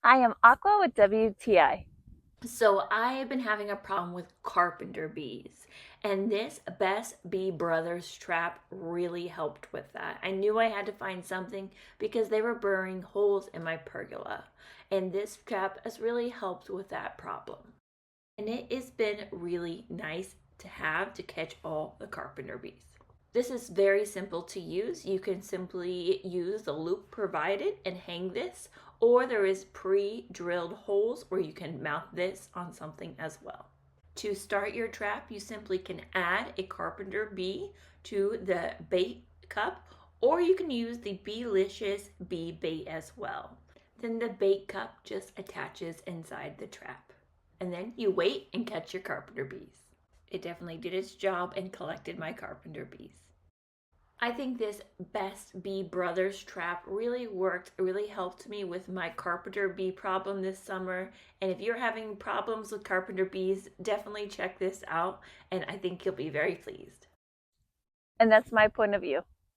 I am Aqua with WTI. So I have been having a problem with carpenter bees, and this Best Bee Brothers trap really helped with that. I knew I had to find something because they were burning holes in my pergola, and this trap has really helped with that problem. And it has been really nice to have to catch all the carpenter bees. This is very simple to use. You can simply use the loop provided and hang this, or there is pre-drilled holes where you can mount this on something as well. To start your trap, you simply can add a carpenter bee to the bait cup, or you can use the Beelicious bee bait as well. Then the bait cup just attaches inside the trap. And then you wait and catch your carpenter bees. It definitely did its job and collected my carpenter bees. I think this Best Bee Brothers trap really worked. It really helped me with my carpenter bee problem this summer. And if you're having problems with carpenter bees, definitely check this out. And I think you'll be very pleased. And that's my point of view.